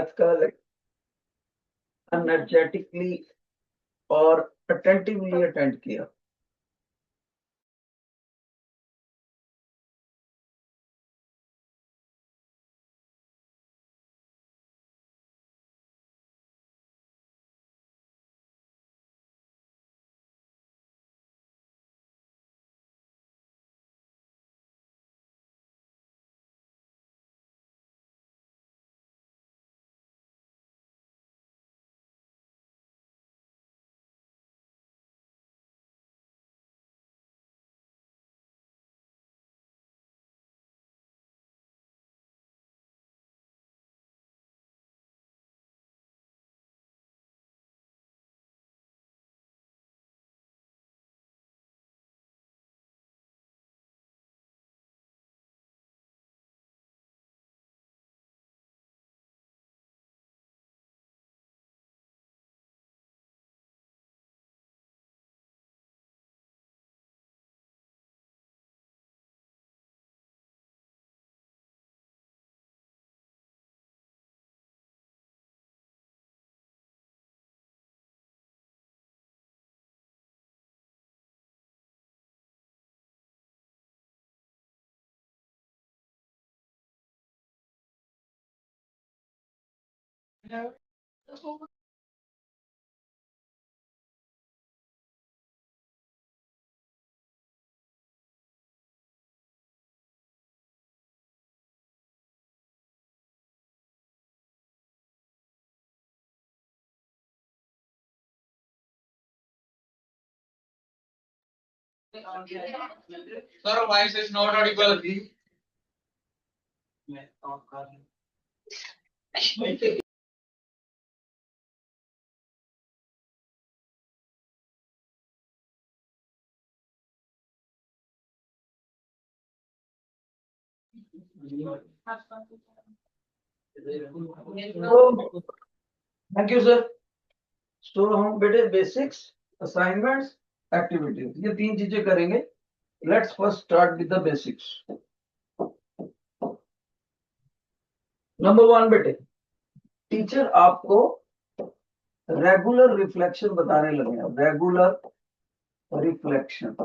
Math का energetically और attentively attend किया। Sir, voice is not audible. Thank you sir. So हम बेटे बेसिक्स, असाइनमेंट्स, एक्टिविटीज, ये 3 चीजें करेंगे। Let's first start with the basics. Number 1 बेटे, टीचर आपको रेगुलर रिफ्लेक्शन बताने लगे हैं। रेगुलर रिफ्लेक्शन,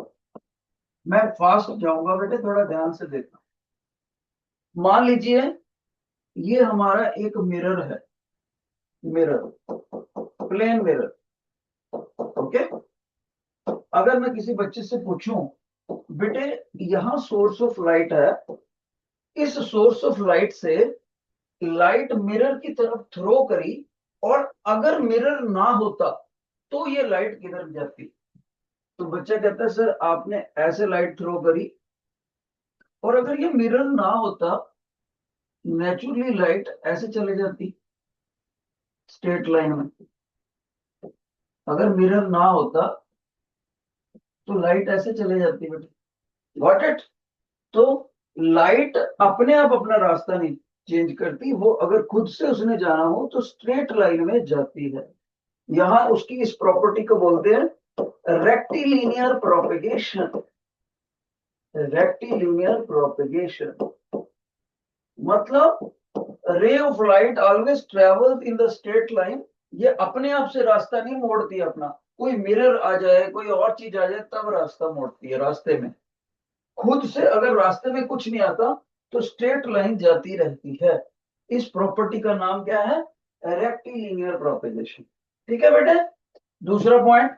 मैं फास्ट जाऊंगा बेटे, थोड़ा ध्यान से देखना। मान लीजिए ये हमारा एक मिरर है, मिरर, प्लेन मिरर। ओके, अगर मैं किसी बच्चे से पूछूं बेटे यहां सोर्स ऑफ लाइट है, इस सोर्स ऑफ लाइट से लाइट मिरर की तरफ थ्रो करी और अगर मिरर ना होता तो ये लाइट किधर जाती? तो बच्चा कहता है सर आपने ऐसे लाइट थ्रो करी और अगर ये मिरर ना होता नेचुरली लाइट ऐसे चले जाती स्ट्रेट लाइन में। अगर मिरर ना होता तो लाइट ऐसे चले जाती बेटे। Got it? तो लाइट अपने आप अपना रास्ता नहीं चेंज करती, वो अगर खुद से उसने जाना हो तो स्ट्रेट लाइन में जाती है। यहां उसकी इस प्रॉपर्टी को बोलते हैं रेक्टिलिनियर प्रोपेगेशन। रेक्टिलिनियर प्रोपेगेशन मतलब ray of light always travels in the straight line. ये अपने आप से रास्ता नहीं मोड़ती अपना, कोई मिरर आ जाए कोई और चीज आ जाए तब रास्ता मोड़ती है। रास्ते में खुद से अगर रास्ते में कुछ नहीं आता तो स्ट्रेट लाइन जाती रहती है। इस प्रॉपर्टी का नाम क्या है? Rectilinear propagation. ठीक है बेटे। दूसरा पॉइंट,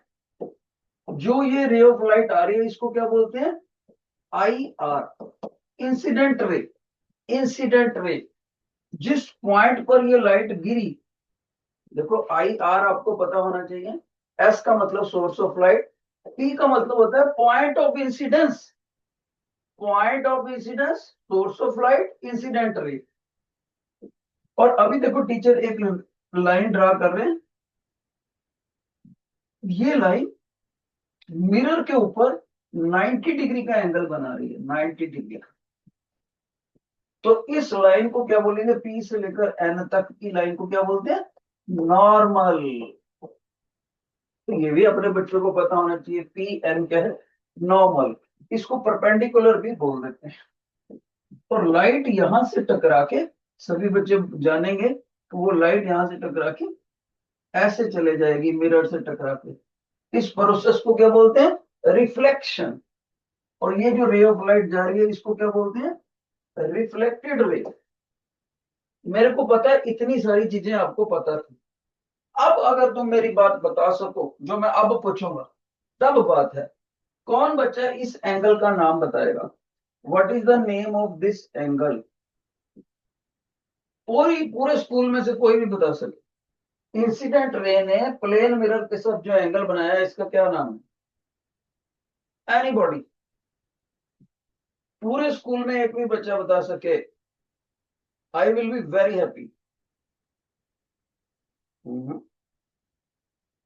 जो ये रे ऑफ लाइट आ रही है इसको क्या बोलते हैं? I R, incident ray. Incident ray, जिस पॉइंट पर ये लाइट गिरी, देखो आई आर आपको पता होना चाहिए। एस का मतलब सोर्स ऑफ लाइट, पी का मतलब होता है point of incidence. Point of incidence, source of light, incident ray. और अभी देखो टीचर एक लाइन ड्रा कर रहे हैं। ये लाइन मिरर के ऊपर 90 डिग्री का एंगल बना रही है, 90 डिग्री। तो इस लाइन को क्या बोलेंगे? पी से लेकर एन तक की लाइन को क्या बोलते हैं? नॉर्मल। तो ये भी अपने बच्चों को पता होना चाहिए, पी एन क्या है? नॉर्मल। इसको परपेंडिकुलर भी बोल देते हैं। और लाइट यहां से टकरा के, सभी बच्चे जानेंगे तो वो लाइट यहां से टकरा के ऐसे चले जाएगी मिरर से टकरा के। इस प्रोसेस को क्या बोलते हैं? रिफ्लेक्शन। और ये जो रे ऑफ लाइट जा रही है इसको क्या बोलते हैं? Reflected ray. मेरे को पता है इतनी सारी चीजें आपको पता थी। अब अगर तुम मेरी बात बता सको जो मैं अब पूछूंगा, तब बात है। कौन बच्चा इस एंगल का नाम बताएगा? What is the name of this angle? पूरे स्कूल में से कोई भी बता सके। इंसिडेंट रे ने प्लेन मिरर के साथ जो एंगल बनाया है इसका क्या नाम है? एनीबॉडी? पूरे स्कूल में एक भी बच्चा बता सके, I will be very happy.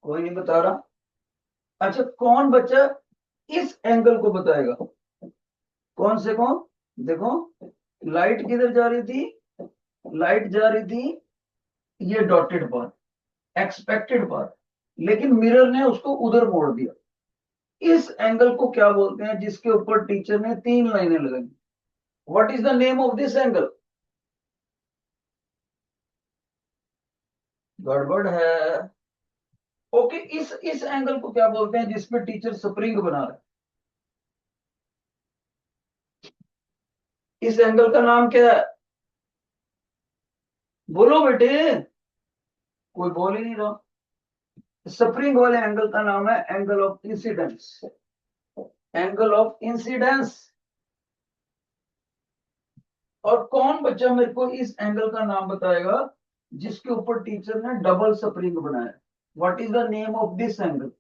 कोई नहीं बता रहा। अच्छा, कौन बच्चा इस एंगल को बताएगा? कौन से कौन? देखो, लाइट किधर जा रही थी? लाइट जा रही थी ये डॉटेड पार्ट, एक्सपेक्टेड पार्ट, लेकिन मिरर ने उसको उधर मोड़ दिया। इस एंगल को क्या बोलते हैं जिसके ऊपर टीचर ने 3 लाइनें लगाई? What is the name of this angle? गड़बड़ है। ओके, इस एंगल को क्या बोलते हैं जिसपे टीचर स्प्रिंग बना रहा है? इस एंगल का नाम क्या है? बोलो बेटे। कोई बोल ही नहीं रहा। स्प्रिंग वाले एंगल का नाम है angle of incidence. Angle of incidence. और कौन बच्चा मेरे को इस एंगल का नाम बताएगा जिसके ऊपर टीचर ने डबल स्प्रिंग बनाया? What is the name of this angle?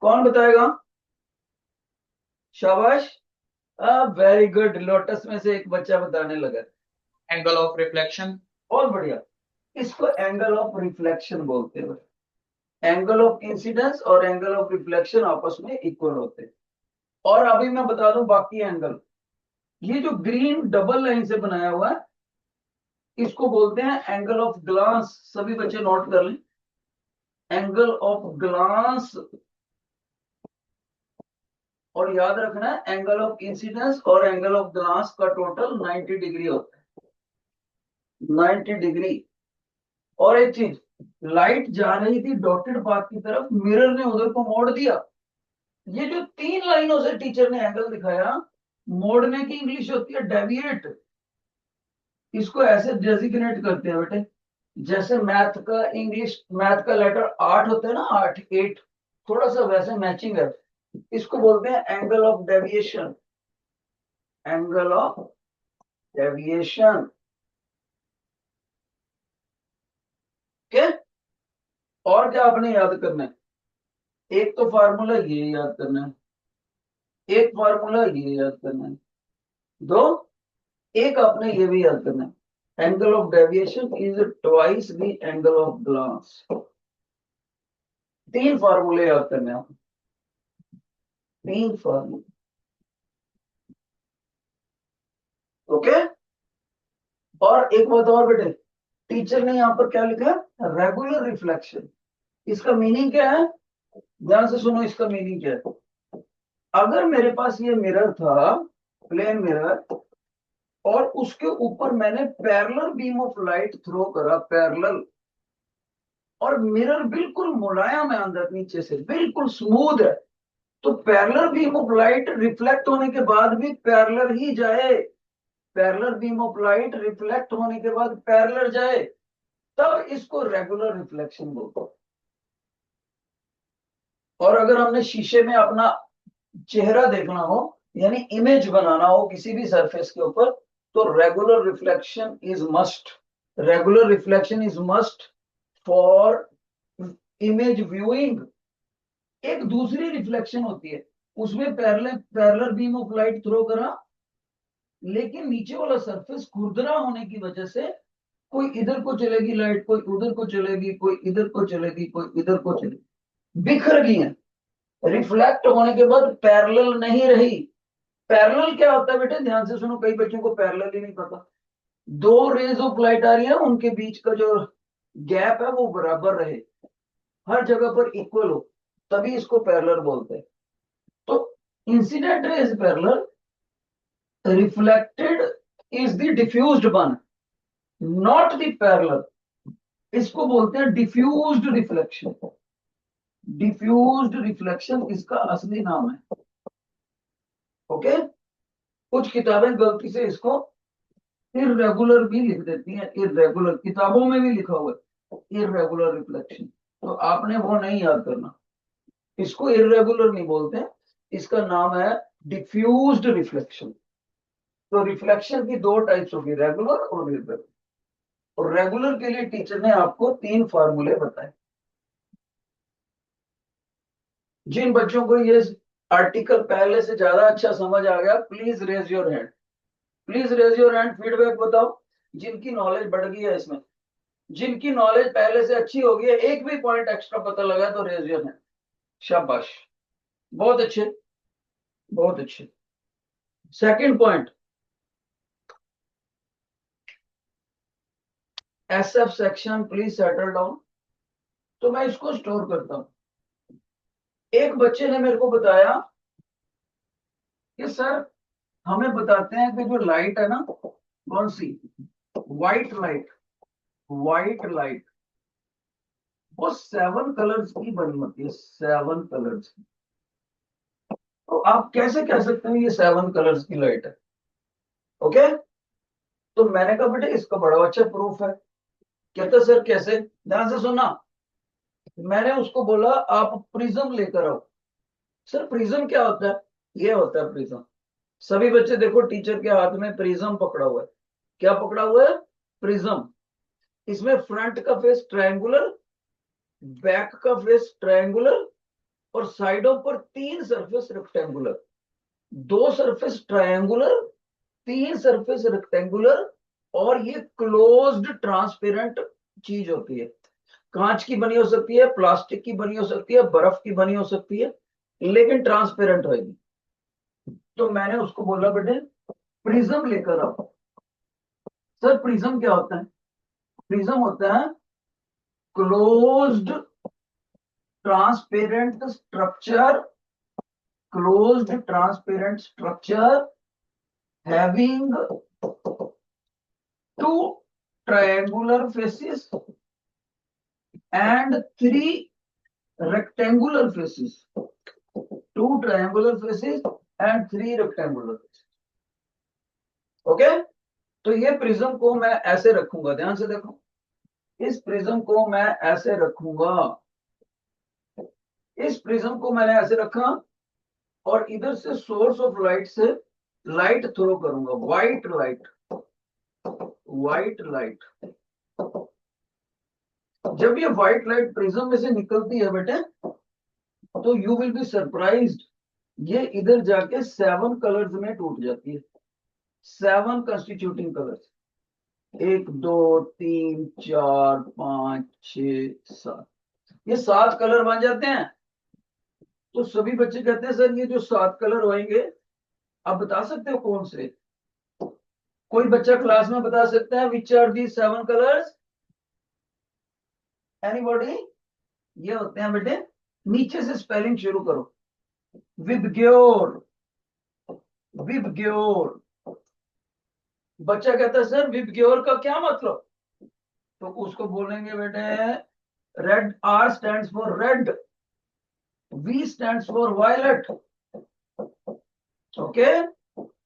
कौन बताएगा? शाबाश। Very good. लोटस में से एक बच्चा बताने लगा। Angle of reflection. बहुत बढ़िया। इसको एंगल ऑफ रिफ्लेक्शन बोलते हैं। एंगल ऑफ इंसिडेंस और एंगल ऑफ रिफ्लेक्शन आपस में इक्वल होते हैं। और अभी मैं बता दूं बाकी एंगल। ये जो ग्रीन डबल लाइन से बनाया हुआ है इसको बोलते हैं एंगल ऑफ ग्लांस। सभी बच्चे नोट कर लें, एंगल ऑफ ग्लांस। और याद रखना है एंगल ऑफ इंसिडेंस और एंगल ऑफ ग्लांस का टोटल 90 डिग्री होता है। 90 डिग्री। और एक चीज, लाइट जा रही थी डॉटेड पाथ की तरफ, मिरर ने उधर को मोड़ दिया। ये जो 3 लाइनों से टीचर ने एंगल दिखाया, मोड़ने की इंग्लिश होती है डेविएट। इसको ऐसे डेजिग्नेट करते हैं बेटे, जैसे मैथ का इंग्लिश, मैथ का लेटर 8 होता है ना, 8 8, थोड़ा सा वैसे मैचिंग है। इसको बोलते हैं angle of deviation. Angle of deviation. Okay. और क्या आपने याद करना है? एक तो फार्मूला ये याद करना है, एक फार्मूला ये याद करना है, दो, एक आपने ये भी याद करना है, angle of deviation is twice the angle of glance. 3 फार्मूले याद करने हैं। 3 फार्मूले। ओके। और एक बात और बेटे, टीचर ने यहाँ पर क्या लिखा है? Regular reflection. इसका मीनिंग क्या है? ध्यान से सुनो, इसका मीनिंग क्या है। अगर मेरे पास ये मिरर था, प्लेन मिरर, और उसके ऊपर मैंने parallel beam of light throw करा, पैरेलल, और मिरर बिल्कुल मुलायम है, अंदर नीचे से बिल्कुल स्मूथ है, तो parallel beam of light reflect होने के बाद भी पैरेलल ही जाए। Parallel beam of light reflect होने के बाद पैरेलल जाए, तब इसको रेगुलर रिफ्लेक्शन बोलते हैं। और अगर हमने शीशे में अपना चेहरा देखना हो, यानी इमेज बनाना हो किसी भी सरफेस के ऊपर, तो regular reflection is must. Regular reflection is must for image viewing. एक दूसरी रिफ्लेक्शन होती है, उसमें parallel parallel beam of light throw करा, लेकिन नीचे वाला सरफेस खुरदरा होने की वजह से कोई इधर को चलेगी लाइट, कोई उधर को चलेगी, कोई इधर को चलेगी, कोई इधर को चलेगी, बिखर गई है। रिफ्लेक्ट होने के बाद पैरेलल नहीं रही। पैरेलल क्या होता है बेटे? ध्यान से सुनो, कई बच्चों को पैरेलल ही नहीं पता। 2 रेज ऑफ लाइट आ रही है, उनके बीच का जो गैप है वो बराबर रहे, हर जगह पर इक्वल हो, तभी इसको पैरेलल बोलते हैं। तो incident ray is parallel, reflected is the diffused one. Not the parallel, इसको बोलते हैं डिफ्यूज्ड रिफ्लेक्शन। डिफ्यूज्ड रिफ्लेक्शन इसका असली नाम है। ओके, कुछ किताबें गलती से इसको इररेगुलर भी लिख देती हैं, इररेगुलर किताबों में भी लिखा हुआ है इररेगुलर रिफ्लेक्शन, तो आपने वो नहीं याद करना। इसको इररेगुलर नहीं बोलते, इसका नाम है डिफ्यूज्ड रिफ्लेक्शन। तो रिफ्लेक्शन की दो टाइप्स होगी, रेगुलर और इररेगुलर। और रेगुलर के लिए टीचर ने आपको 3 फार्मूले बताए। जिन बच्चों को ये आर्टिकल पहले से ज्यादा अच्छा समझ आ गया, please raise your hand, please raise your hand, feedback बताओ। जिनकी नॉलेज बढ़ गई है इसमें, जिनकी नॉलेज पहले से अच्छी हो गई है, एक भी पॉइंट एक्स्ट्रा पता लगा तो रेज योर हैंड। शाबाश, बहुत अच्छे, बहुत अच्छे। Second point, SF section please settle down. तो मैं इसको स्टोर करता हूं। एक बच्चे ने मेरे को बताया कि सर, हमें बताते हैं कि जो लाइट है ना, कौन सी, व्हाइट लाइट, व्हाइट लाइट, वो 7 कलर्स की बनी होती है, 7 कलर्स की। तो आप कैसे कह सकते हैं ये 7 कलर्स की लाइट है? ओके, तो मैंने कहा बेटे इसका बड़ा अच्छा प्रूफ है। कहता सर कैसे, ध्यान से सुनना। मैंने उसको बोला आप प्रिज्म लेकर आओ। सर प्रिज्म क्या होता है? ये होता है प्रिज्म। सभी बच्चे देखो, टीचर के हाथ में प्रिज्म पकड़ा हुआ है। क्या पकड़ा हुआ है? प्रिज्म। इसमें फ्रंट का फेस ट्रायंगुलर, बैक का फेस ट्रायंगुलर, और साइडों पर 3 surface rectangular. 2 surface triangular, 3 surface rectangular, और ये क्लोज्ड ट्रांसपेरेंट चीज होती है। कांच की बनी हो सकती है, प्लास्टिक की बनी हो सकती है, बर्फ की बनी हो सकती है, लेकिन ट्रांसपेरेंट रहेगी। तो मैंने उसको बोला बेटे प्रिज्म लेकर आओ। सर प्रिज्म क्या होता है? प्रिज्म होता है closed transparent structure, closed transparent structure having 2 triangular faces and 3 rectangular faces, 2 triangular faces and 3 rectangular faces। Okay, तो ये प्रिज्म को मैं ऐसे रखूंगा, ध्यान से देखो, इस प्रिज्म को मैं ऐसे रखूंगा, इस प्रिज्म को मैंने ऐसे रखा, और इधर से सोर्स ऑफ लाइट से लाइट थ्रो करूंगा, व्हाइट लाइट, व्हाइट लाइट। जब ये व्हाइट लाइट प्रिज्म में से निकलती है बेटे, तो यू विल बी सरप्राइज्ड, ये इधर जाके 7 कलर्स में टूट जाती है। 7 कंस्टिट्यूटिंग कलर्स, 1 2 3 4 5 6 7, ये 7 कलर बन जाते हैं। तो सभी बच्चे कहते हैं सर ये जो 7 कलर होंगे, आप बता सकते हो कौन से? कोई बच्चा क्लास में बता सकता है which are the 7 colours? Anybody? ये होते हैं बेटे, नीचे से स्पेलिंग शुरू करो, विबग्योर, विबग्योर। बच्चा कहता है सर विबग्योर का क्या मतलब? तो उसको बोलेंगे बेटे red, R stands for red, V stands for violet. Okay,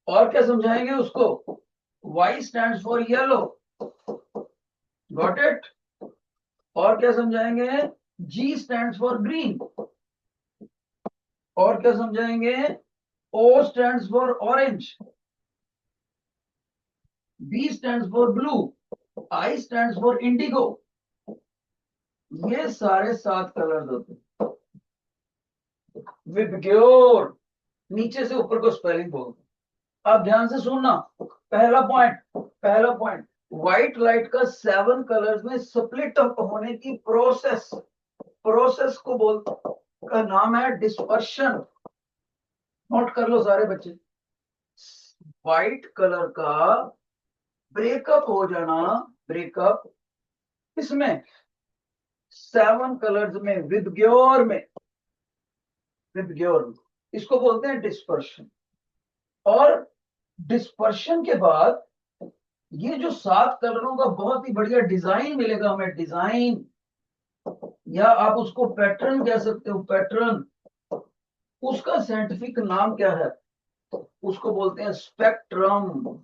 और क्या समझाएंगे उसको? Y stands for yellow, got it? और क्या समझाएंगे? G stands for green. और क्या समझाएंगे? O stands for orange, B stands for blue, I stands for indigo. ये सारे 7 कलर्स होते हैं। विबग्योर, नीचे से ऊपर को स्पेलिंग बोल। अब ध्यान से सुनना, पहला पॉइंट, पहला पॉइंट, व्हाइट लाइट का 7 कलर्स में स्प्लिट अप होने की प्रोसेस, प्रोसेस को बोलते का नाम है डिस्पर्शन। नोट कर लो सारे बच्चे, व्हाइट कलर का ब्रेकअप हो जाना, ब्रेकअप इसमें 7 कलर्स में, विबग्योर में, विबग्योर में, इसको बोलते हैं डिस्पर्शन। और डिस्पर्शन के बाद ये जो 7 कलरों का बहुत ही बढ़िया डिजाइन मिलेगा हमें, डिजाइन, या आप उसको पैटर्न कह सकते हो, पैटर्न। उसका साइंटिफिक नाम क्या है? उसको बोलते हैं स्पेक्ट्रम,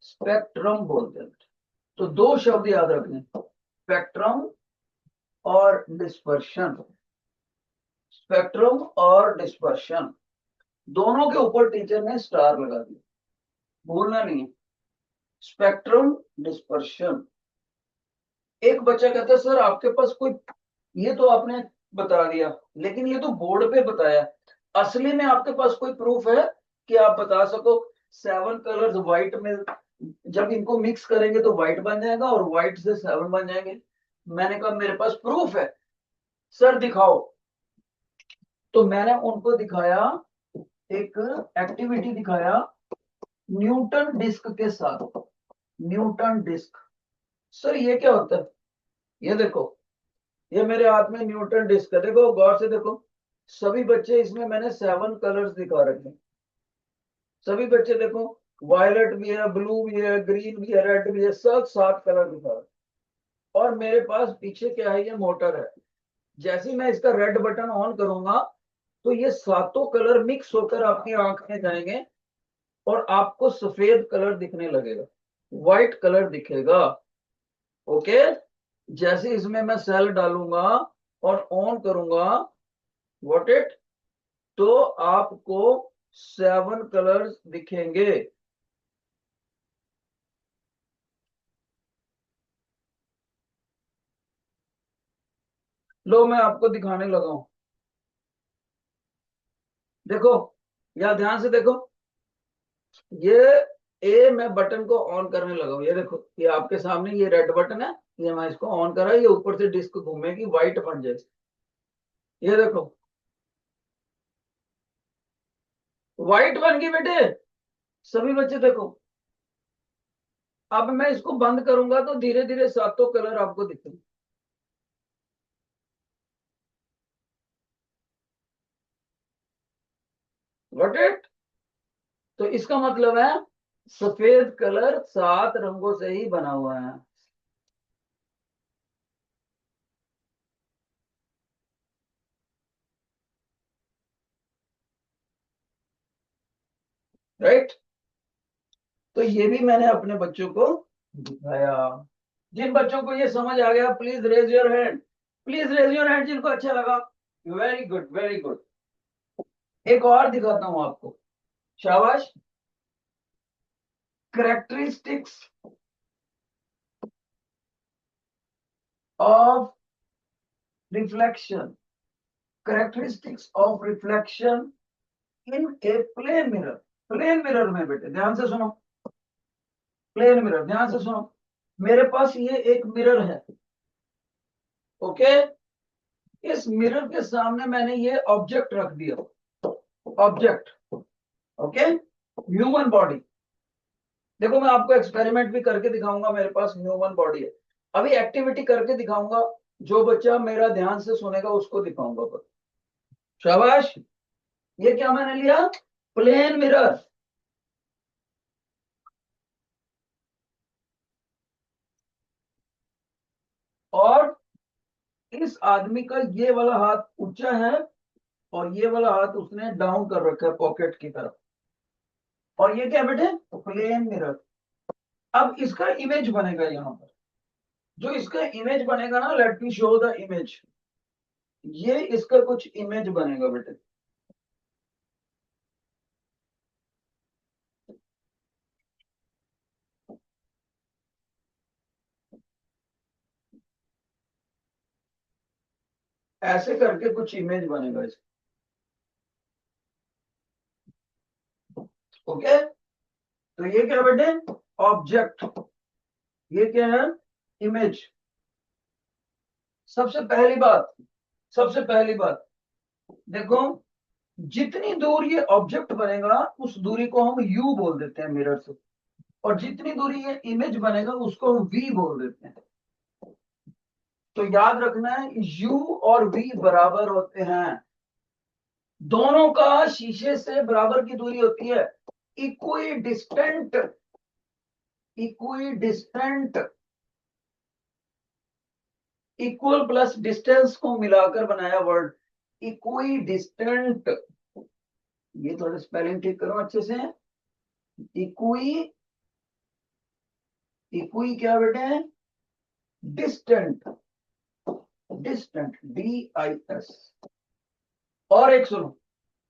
स्पेक्ट्रम बोलते हैं। तो दो शब्द याद रखने, स्पेक्ट्रम और डिस्पर्शन। स्पेक्ट्रम और डिस्पर्शन दोनों के ऊपर टीचर ने स्टार लगा दिया, भूलना नहीं है। Spectrum, dispersion. एक बच्चा कहता है सर आपके पास कोई, ये तो आपने बता दिया लेकिन ये तो बोर्ड पे बताया, असली में आपके पास कोई प्रूफ है कि आप बता सको 7 कलर्स व्हाइट में जब इनको मिक्स करेंगे तो व्हाइट बन जाएगा और व्हाइट से 7 बन जाएंगे? मैंने कहा मेरे पास प्रूफ है सर, दिखाओ। तो मैंने उनको दिखाया, एक एक्टिविटी दिखाया न्यूटन डिस्क के साथ। न्यूटन डिस्क, सर ये क्या होता है? ये देखो, ये मेरे हाथ में न्यूटन डिस्क है, देखो गौर से देखो। सभी बच्चे, इसमें मैंने 7 कलर्स दिखा रखे हैं। सभी बच्चे देखो, वायलेट भी है, ब्लू भी है, ग्रीन भी है, रेड भी है, सब 7 कलर दिखा रहे हैं। और मेरे पास पीछे क्या है, ये मोटर है। जैसे ही मैं इसका रेड बटन ऑन करूंगा तो ये सातों कलर मिक्स होकर आपकी आंख में जाएंगे और आपको सफेद कलर दिखने लगेगा, व्हाइट कलर दिखेगा। ओके, जैसे इसमें मैं सेल डालूंगा और ऑन करूंगा, व्हाट इट, तो आपको 7 कलर्स दिखेंगे। लो मैं आपको दिखाने लगा हूं, देखो, या ध्यान से देखो। ये ए, मैं बटन को ऑन करने लगा हूं, ये देखो, ये आपके सामने ये रेड बटन है, ये मैं इसको ऑन करा, ये ऊपर से डिस्क घूमेगी, व्हाइट बन जाएगी। ये देखो, व्हाइट बन गई बेटे, सभी बच्चे देखो। अब मैं इसको बंद करूंगा तो धीरे धीरे सातों कलर आपको दिखेंगे। Got it? तो इसका मतलब है सफेद कलर 7 रंगों से ही बना हुआ है। राइट? तो ये भी मैंने अपने बच्चों को दिखाया। जिन बच्चों को ये समझ आ गया please raise your hand, please raise your hand जिनको अच्छा लगा। Very good, very good. एक और दिखाता हूं आपको, शाबाश। Characteristics of reflection, characteristics of reflection in a plane mirror. Plane mirror में बेटे ध्यान से सुनो, प्लेन मिरर ध्यान से सुनो। मेरे पास ये एक मिरर है, ओके। इस मिरर के सामने मैंने ये ऑब्जेक्ट रख दिया, ऑब्जेक्ट, ओके, ह्यूमन बॉडी। देखो मैं आपको एक्सपेरिमेंट भी करके दिखाऊंगा, मेरे पास ह्यूमन बॉडी है। अभी एक्टिविटी करके दिखाऊंगा, जो बच्चा मेरा ध्यान से सुनेगा उसको दिखाऊंगा पर। शाबाश। ये क्या मैंने लिया, प्लेन मिरर। और इस आदमी का ये वाला हाथ ऊंचा है और ये वाला हाथ उसने डाउन कर रखा है पॉकेट की तरफ। और ये क्या बेटे, प्लेन मिरर। अब इसका इमेज बनेगा यहाँ पर, जो इसका इमेज बनेगा ना, let me show the image. ये इसका कुछ इमेज बनेगा बेटे। ऐसे करके कुछ इमेज बनेगा इसका, ओके। तो ये क्या बेटे, ऑब्जेक्ट, ये क्या है, इमेज। सबसे पहली बात, सबसे पहली बात, देखो, जितनी दूर ये ऑब्जेक्ट बनेगा उस दूरी को हम यू बोल देते हैं मिरर से, और जितनी दूरी ये इमेज बनेगा उसको हम वी बोल देते हैं। तो याद रखना है, यू और वी बराबर होते हैं, दोनों का शीशे से बराबर की दूरी होती है, equi distant equi distant, equal plus distance को मिलाकर बनाया वर्ड इक्वी डिस्टेंट। ये थोड़ा स्पेलिंग ठीक करो अच्छे से। इक्वी, इक्वी क्या बेटे? Distant, distant DIS। और एक सुनो,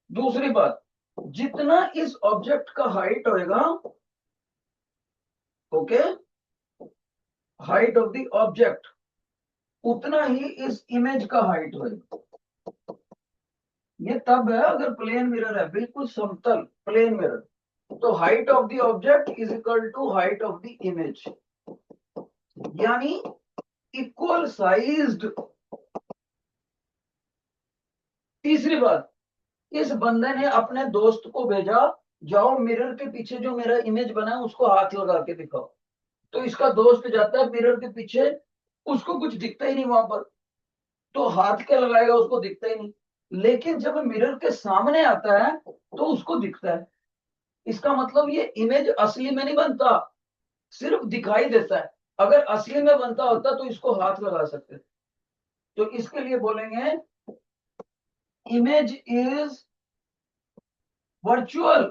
दूसरी बात, जितना इस ऑब्जेक्ट का हाइट होएगा, okay, height of the object, उतना ही इस इमेज का हाइट होएगा। ये तब है अगर प्लेन मिरर है, बिल्कुल समतल प्लेन मिरर, तो height of the object is equal to height of the image, यानी इक्वल साइज्ड। तीसरी बात, इस बंदे ने अपने दोस्त को भेजा, जाओ मिरर के पीछे जो मेरा इमेज बना है उसको हाथ लगा के दिखाओ। तो इसका दोस्त जाता है मिरर के पीछे, उसको कुछ दिखता ही नहीं वहां पर, तो हाथ क्या लगाएगा, उसको दिखता ही नहीं। लेकिन जब मिरर के सामने आता है तो उसको दिखता है। इसका मतलब ये इमेज असली में नहीं बनता, सिर्फ दिखाई देता है। अगर असली में बनता होता तो इसको हाथ लगा सकते। तो इसके लिए बोलेंगे image is virtual,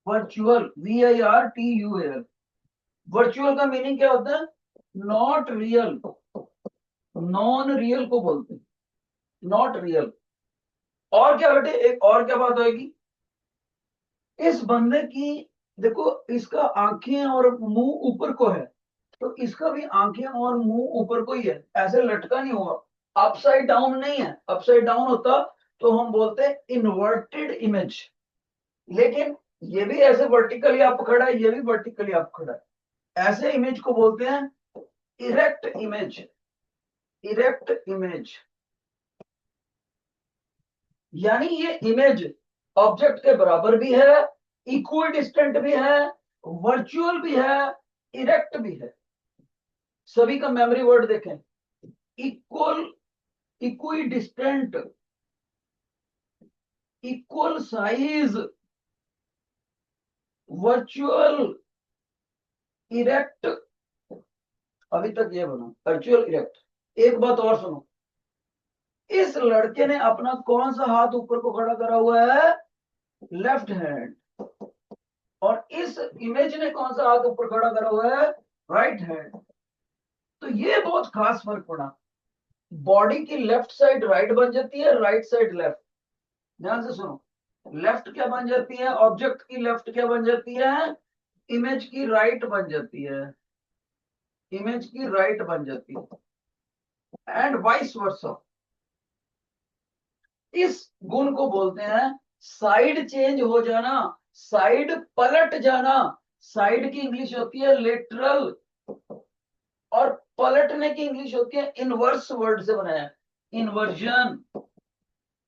virtual VIRTUAL। Virtual का मीनिंग क्या होता है? नॉट रियल, नॉन रियल को बोलते हैं, नॉट रियल। और क्या बेटे, एक और क्या बात होगी, इस बंदे की, देखो इसका आंखें और मुंह ऊपर को है, तो इसका भी आंखें और मुंह ऊपर को ही है, ऐसे लटका नहीं हुआ, अपसाइड डाउन नहीं है। अपसाइड डाउन होता तो हम बोलते हैं इन्वर्टेड इमेज। लेकिन ये भी ऐसे वर्टिकली अप खड़ा है, ये भी वर्टिकली अप खड़ा है, ऐसे इमेज को बोलते हैं इरेक्ट इमेज, इरेक्ट इमेज। यानी ये इमेज ऑब्जेक्ट के बराबर भी है, इक्वल डिस्टेंट भी है, वर्चुअल भी है, इरेक्ट भी है। सभी का मेमोरी वर्ड देखें, equal, equi distant, equal size, virtual, erect. अभी तक ये बना वर्चुअल, इरेक्ट। एक बात और सुनो, इस लड़के ने अपना कौन सा हाथ ऊपर को खड़ा करा हुआ है? Left hand. और इस इमेज ने कौन सा हाथ ऊपर खड़ा करा हुआ है? Right hand. तो ये बहुत खास फर्क पड़ा, बॉडी की लेफ्ट साइड राइट बन जाती है, राइट साइड लेफ्ट। ध्यान से सुनो, लेफ्ट क्या बन जाती है? ऑब्जेक्ट की लेफ्ट क्या बन जाती है? इमेज की राइट बन जाती है, इमेज की राइट बन जाती है, एंड वाइस वर्सा। इस गुण को बोलते हैं साइड चेंज हो जाना, साइड पलट जाना। साइड की इंग्लिश होती है लेटरल, और पलटने की इंग्लिश होती है इनवर्स, वर्ड से बनाया इन्वर्जन।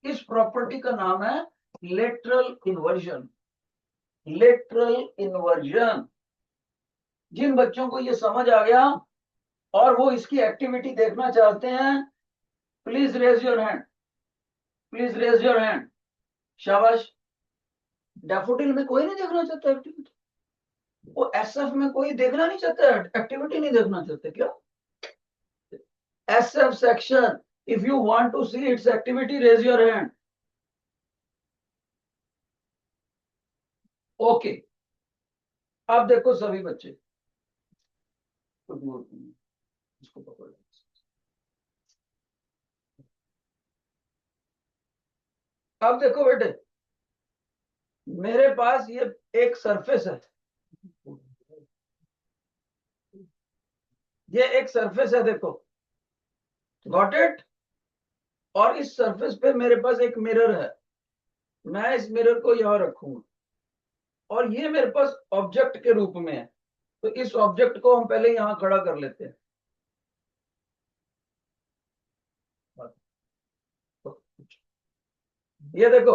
इस प्रॉपर्टी का नाम है लेटरल इन्वर्जन, लेटरल इन्वर्जन। जिन बच्चों को ये समझ आ गया और वो इसकी एक्टिविटी देखना चाहते हैं, please raise your hand, please raise your hand. शाबाश। डैफोडिल में कोई नहीं देखना चाहता एक्टिविटी? वो SF में कोई देखना नहीं चाहता, एक्टिविटी नहीं देखना चाहते क्या? SF section, if you want to see its activity, raise your hand. Okay, अब देखो सभी बच्चे, इसको पकड़, अब देखो बेटे, मेरे पास ये एक सरफेस है, ये एक सरफेस है, देखो, गॉट इट। और इस सरफेस पे मेरे पास एक मिरर है, मैं इस मिरर को यहां रखूंगा, और ये मेरे पास ऑब्जेक्ट के रूप में है। तो इस ऑब्जेक्ट को हम पहले यहां खड़ा कर लेते हैं। ये देखो,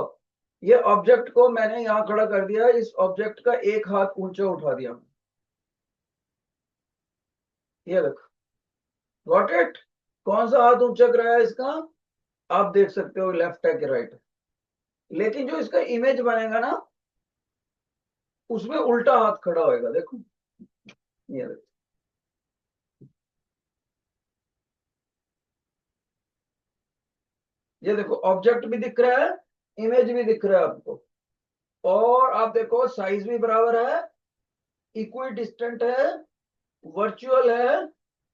ये ऑब्जेक्ट को मैंने यहां खड़ा कर दिया, इस ऑब्जेक्ट का एक हाथ ऊंचा उठा दिया, ये देखो, गॉट इट। कौन सा हाथ ऊंचा कराया इसका? आप देख सकते हो लेफ्ट है कि राइट है। लेकिन जो इसका इमेज बनेगा ना, उसमें उल्टा हाथ खड़ा होएगा, देखो, ये देखो, ये देखो ऑब्जेक्ट भी दिख रहा है, इमेज भी दिख रहा है आपको, और आप देखो साइज भी बराबर है, इक्वी डिस्टेंट है, वर्चुअल है,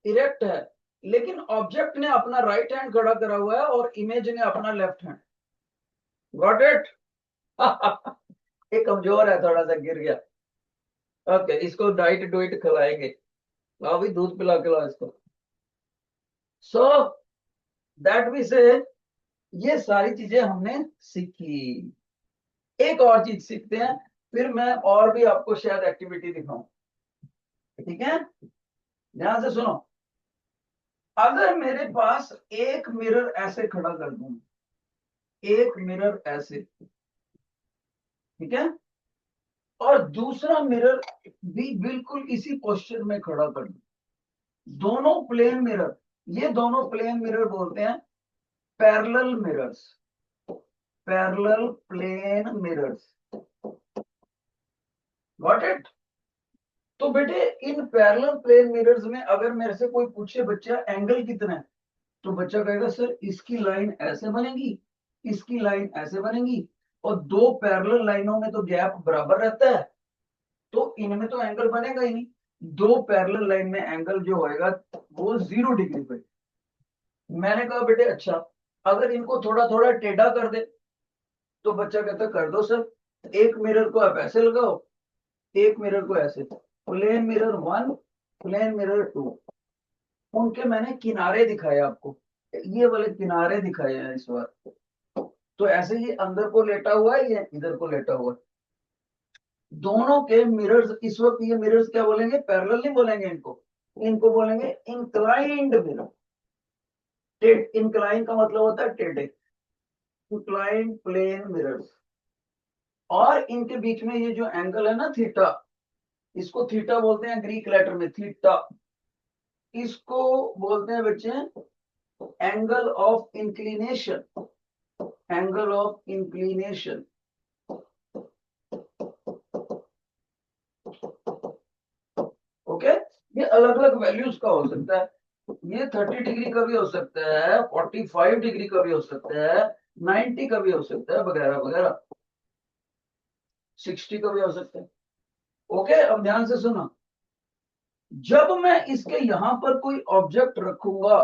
इरेक्ट है, लेकिन ऑब्जेक्ट ने अपना राइट हैंड खड़ा करा हुआ है और इमेज ने अपना लेफ्ट हैंड। Got it? ये कमजोर है, थोड़ा सा गिर गया। ओके, इसको डाइट डुइट खिलाएंगे, लाओ भी दूध पिला के लाओ इसको। सो दैट वी से ये सारी चीजें हमने सीखी। एक और चीज सीखते हैं, फिर मैं और भी आपको शायद एक्टिविटी दिखाऊं। ठीक है, ध्यान से सुनो। अगर मेरे पास एक मिरर ऐसे खड़ा कर दूं, एक मिरर ऐसे, ठीक है, और दूसरा मिरर भी बिल्कुल इसी पोस्चर में खड़ा कर दूं, दोनों प्लेन मिरर, ये दोनों प्लेन मिरर बोलते हैं parallel mirrors, parallel plane mirrors. Got it? तो बेटे इन पैरेलल प्लेन मिरर्स में अगर मेरे से कोई पूछे बच्चा एंगल कितना है, तो बच्चा कहेगा सर इसकी लाइन ऐसे बनेगी, इसकी लाइन ऐसे बनेगी, और दो पैरेलल लाइनों में तो गैप बराबर रहता है, तो इनमें तो एंगल बनेगा ही नहीं। दो पैरेलल लाइन में एंगल जो होएगा वो 0 डिग्री पे। मैंने कहा बेटे अच्छा, अगर इनको थोड़ा थोड़ा टेढ़ा कर दे, तो बच्चा कहता कर दो सर। एक मिरर को आप ऐसे लगाओ, एक मिरर को ऐसे, प्लेन मिरर 1, प्लेन मिरर 2, उनके मैंने किनारे दिखाए आपको, ये वाले किनारे दिखाए हैं इस बार। तो ऐसे ही अंदर को लेटा हुआ है, ये इधर को लेटा हुआ है, दोनों के मिरर्स। इस वक्त ये मिरर्स क्या बोलेंगे, पैरेलल नहीं बोलेंगे इनको, इनको बोलेंगे इंक्लाइंड मिरर। इंक्लाइन का मतलब होता है टेढ़े, इंक्लाइंड प्लेन मिरर्स। और इनके बीच में ये जो एंगल है ना थीटा, इसको थीटा बोलते हैं ग्रीक लेटर में, थीटा। इसको बोलते हैं बच्चे angle of inclination, angle of inclination. Okay, ये अलग अलग वैल्यूज का हो सकता है, ये 30 डिग्री का भी हो सकता है, 45 डिग्री का भी हो सकता है, 90 का भी हो सकता है, वगैरह वगैरह, 60 का भी हो सकता है। ओके, अब ध्यान से सुना। जब मैं इसके यहां पर कोई ऑब्जेक्ट रखूंगा,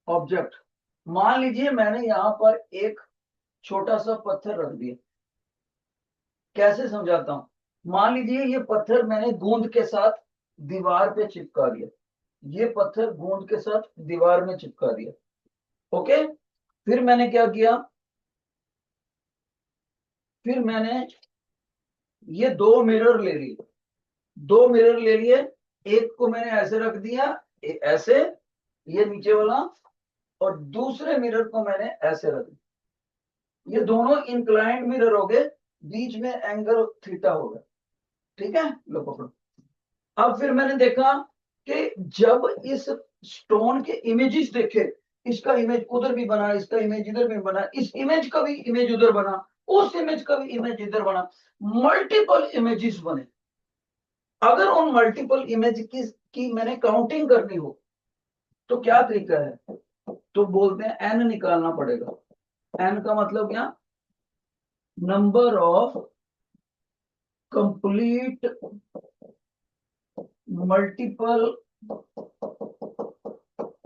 ऑब्जेक्ट मान लीजिए मैंने यहां पर एक छोटा सा पत्थर रख दिया, कैसे समझाता हूं। मान लीजिए ये पत्थर मैंने गोंद के साथ दीवार पे चिपका दिया, ये पत्थर गोंद के साथ दीवार में चिपका दिया। ओके, फिर मैंने क्या किया, फिर मैंने ये दो मिरर ले लिए, दो मिरर ले लिए, एक को मैंने ऐसे रख दिया, ऐसे, ये नीचे वाला, और दूसरे मिरर को मैंने ऐसे रख दिया। ये दोनों इंक्लाइंड मिरर हो गए, बीच में एंगल थीटा होगा। ठीक है, लो पकड़ो। अब फिर मैंने देखा कि जब इस स्टोन के इमेजेस देखे, इसका इमेज उधर भी बना, इसका इमेज इधर भी बना, इस इमेज का भी इमेज उधर बना, उस इमेज का भी इमेज इधर बना, मल्टीपल इमेजेस बने। अगर उन मल्टीपल इमेज की मैंने काउंटिंग करनी हो, तो क्या तरीका है, तो बोलते हैं एन निकालना पड़ेगा। एन का मतलब क्या, number of complete multiple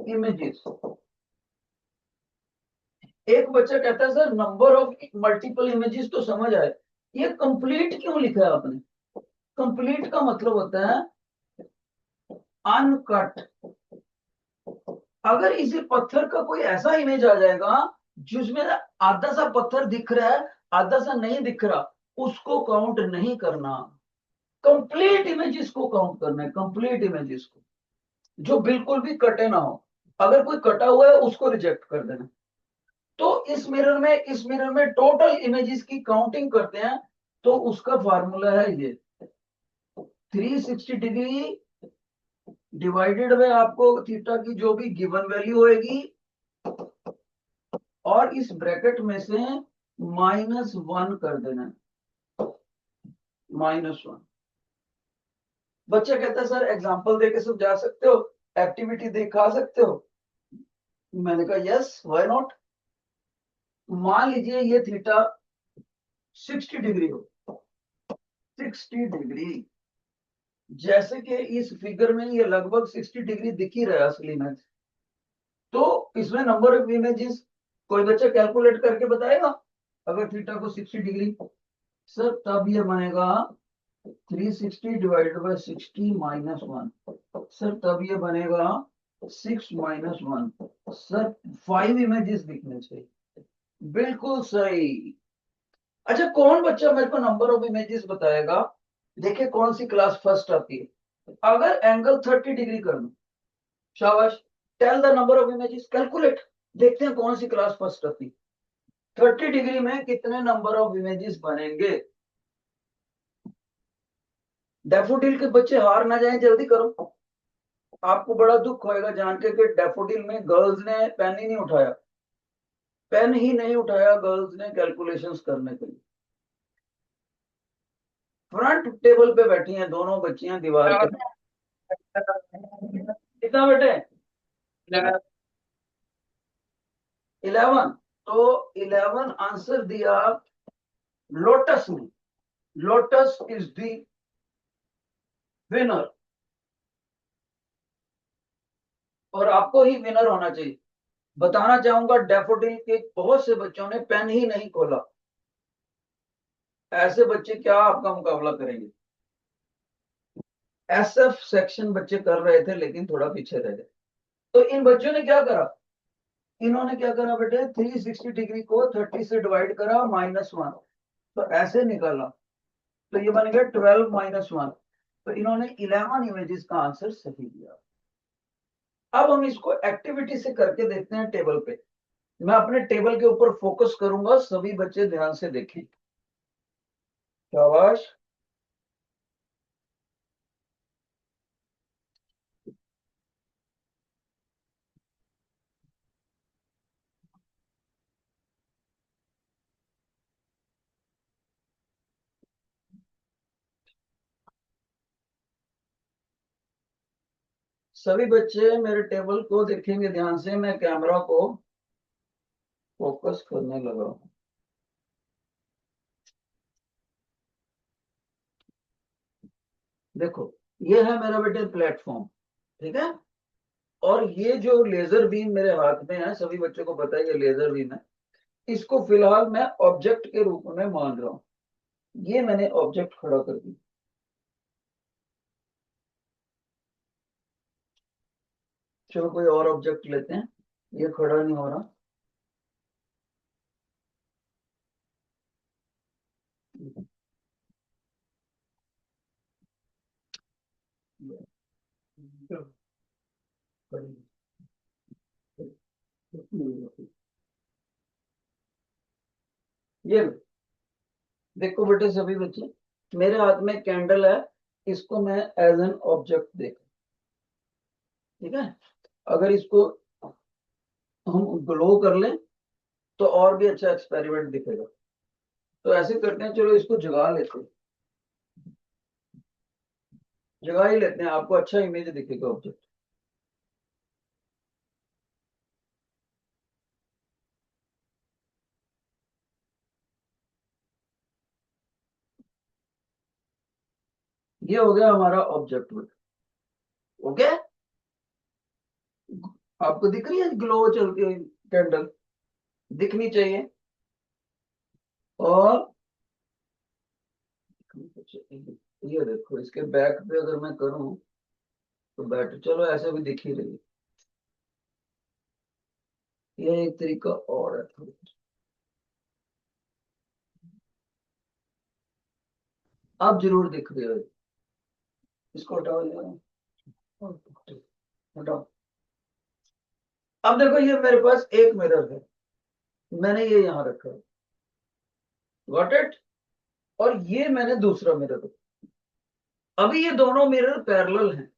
images. एक बच्चा कहता है sir number of multiple images तो समझ आए, ये कंप्लीट क्यों लिखा है आपने। कंप्लीट का मतलब होता है अनकट। अगर इसी पत्थर का कोई ऐसा इमेज आ जाएगा जिसमें आधा सा पत्थर दिख रहा है, आधा सा नहीं दिख रहा, उसको काउंट नहीं करना। कंप्लीट इमेजेस को काउंट करना है, कंप्लीट इमेजेस को, जो बिल्कुल भी कटे ना हो। अगर कोई कटा हुआ है उसको रिजेक्ट कर देना। तो इस मिरर में टोटल इमेजेस की काउंटिंग करते हैं, तो उसका फार्मूला है ये 360 डिग्री डिवाइडेड बाय आपको थीटा की जो भी गिवन वैल्यू होएगी, और इस ब्रैकेट में से -1 कर देना, -1। बच्चा कहता है सर एग्जांपल देके समझा सकते हो, एक्टिविटी दिखा सकते हो। मैंने कहा यस व्हाई नॉट। मान लीजिए ये थीटा 60 डिग्री हो, 60 डिग्री, जैसे कि इस फिगर में ये लगभग 60 डिग्री दिख ही रहा है असली में, तो इसमें नंबर ऑफ इमेजेस कोई बच्चा कैलकुलेट करके बताएगा अगर थीटा को 60 डिग्री। सर तब ये बनेगा 360 डिवाइडेड बाय 60 माइनस 1। सर तब ये बनेगा 6 माइनस 1। सर 5 इमेजेस दिखने चाहिए। बिल्कुल सही। अच्छा कौन बच्चा मेरे को नंबर ऑफ इमेजेस बताएगा? देखिए कौन सी क्लास फर्स्ट आती है। अगर एंगल 30 डिग्री कर दूं, शाबाश, tell the number of images, calculate, देखते हैं कौन सी क्लास फर्स्ट आती। 30 डिग्री में कितने नंबर ऑफ इमेजेस बनेंगे? डैफोडिल के बच्चे हार ना जाएं, जल्दी करो। आपको बड़ा दुख होएगा जान के कि डैफोडिल में गर्ल्स ने पेन ही नहीं उठाया, पेन ही नहीं उठाया गर्ल्स ने कैलकुलेशंस करने के लिए। फ्रंट टेबल पे बैठी हैं दोनों बच्चियां दीवार के। कितना बेटे? 11। तो 11 आंसर दिया लोटस ने। लोटस इज द विनर, और आपको ही विनर होना चाहिए। बताना चाहूंगा डैफोडिल के बहुत से बच्चों ने पेन ही नहीं खोला। ऐसे बच्चे क्या आपका मुकाबला करेंगे? एसएफ सेक्शन बच्चे कर रहे थे लेकिन थोड़ा पीछे रह गए। तो इन बच्चों ने क्या करा? इन्होंने क्या करा बेटे, 360 डिग्री को 30 से डिवाइड करा -1, तो ऐसे निकाला, तो ये बन गया 12 -1। तो इन्होंने 11 इमेजेस का आंसर सही दिया। अब हम इसको एक्टिविटी से करके देखते हैं टेबल पे। मैं अपने टेबल के ऊपर फोकस करूंगा, सभी बच्चे ध्यान से देखें। शाबाश। सभी बच्चे मेरे टेबल को देखेंगे ध्यान से, मैं कैमरा को फोकस करने लगा हूं। देखो ये है मेरा बेटे प्लेटफॉर्म, ठीक है। और ये जो लेजर बीम मेरे हाथ में है, सभी बच्चों को पता है ये लेजर बीम है। इसको फिलहाल मैं ऑब्जेक्ट के रूप में मान रहा हूं। ये मैंने ऑब्जेक्ट खड़ा कर दिया। चलो कोई और ऑब्जेक्ट लेते हैं, ये खड़ा नहीं हो रहा। ये देखो बेटे सभी बच्चे, मेरे हाथ में कैंडल है, इसको मैं एज एन ऑब्जेक्ट देख, ठीक है। अगर इसको हम ग्लो कर लें तो और भी अच्छा एक्सपेरिमेंट दिखेगा। तो ऐसे करते हैं, चलो इसको जगा लेते हैं, जगा ही लेते हैं, आपको अच्छा इमेज दिखेगा ऑब्जेक्ट। ये हो गया हमारा ऑब्जेक्ट। ओके, आपको दिख रही है ग्लो चलती हुई कैंडल? दिखनी चाहिए। और ये देखो इसके बैक पे अगर मैं करूं तो बैठ, चलो ऐसे भी दिख ही रही है। ये एक तरीका और है थोड़ी। अब जरूर दिख रही है। इसको हटाओ यार, हटाओ। अब देखो ये मेरे पास एक मिरर है, मैंने ये यहां रखा है, गॉट इट। और ये मैंने दूसरा मिरर रखा। अभी ये दोनों मिरर पैरेलल हैं,